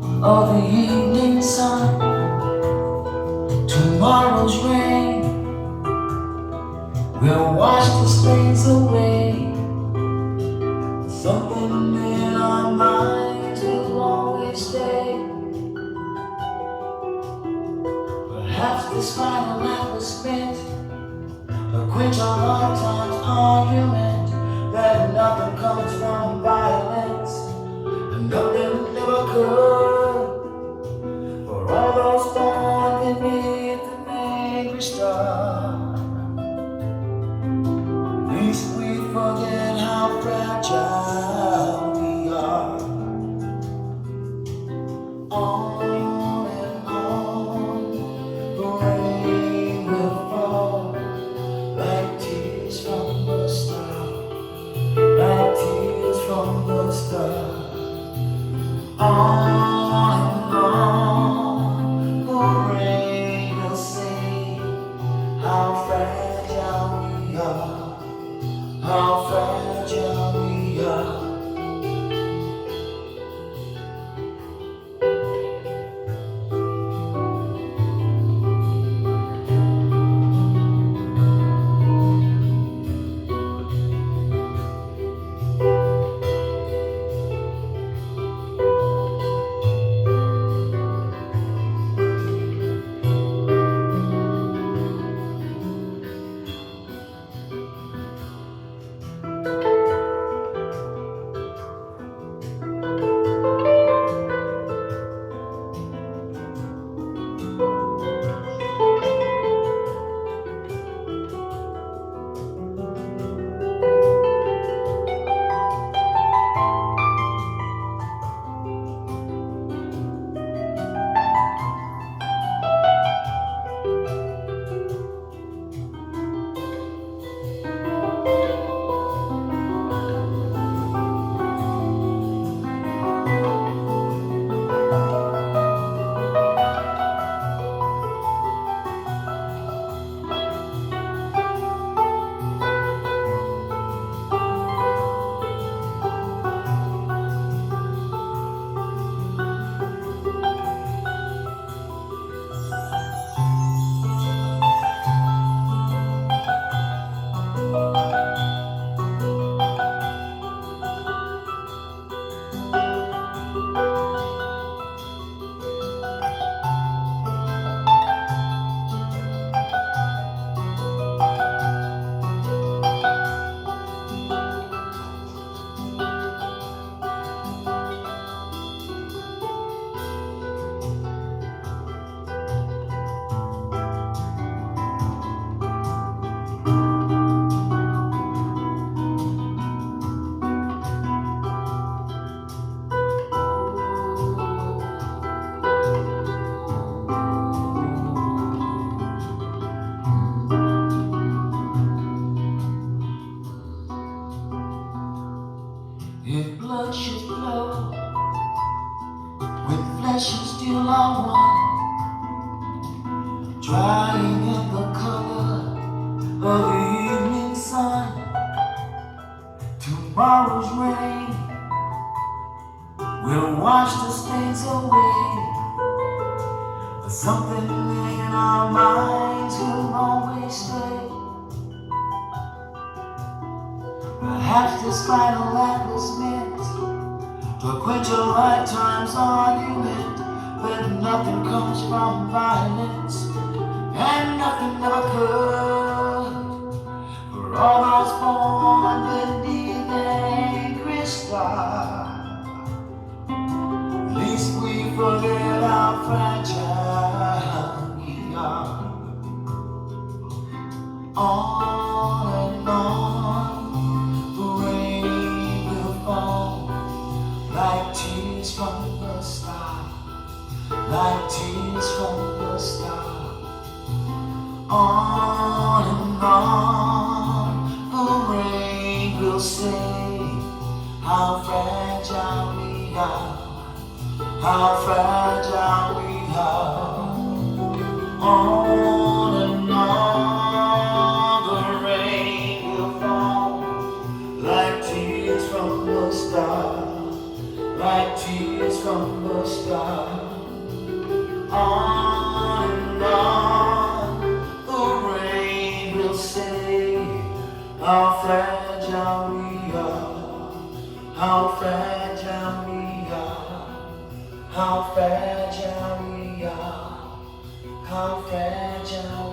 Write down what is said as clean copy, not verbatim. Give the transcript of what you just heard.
of the evening sun, tomorrow's rain will wash the stains away. Something in our minds will always stay. Perhaps this final act was spent to quench our lifetime's argument that nothing comes from violence and nothing ever could. For all those born beneath an angry star, least we forget how fragile we are. On and on, the rain will fall like tears from the star, like tears from the star. On and on, the rain will say how fragile we are, how fragile we are. If blood should flow with flesh and steel are one, drying in the color of the evening sun, tomorrow's rain will wash the stains away. But something in our minds will always stay. Perhaps this final act was meant to quench a lifetime's argument, but nothing comes from violence, and nothing ever could. For all those born beneath an angry star, least we forget how fragile we are. On and on, the rain will fall like tears from the star, like tears from the star. On and on, the rain will say how fragile we are, how fragile we are. On and on, the rain will fall like tears from the star, like tears from the star. are. On and on, the rain will say how fragile we are, how fragile we are, how fragile we are, how fragile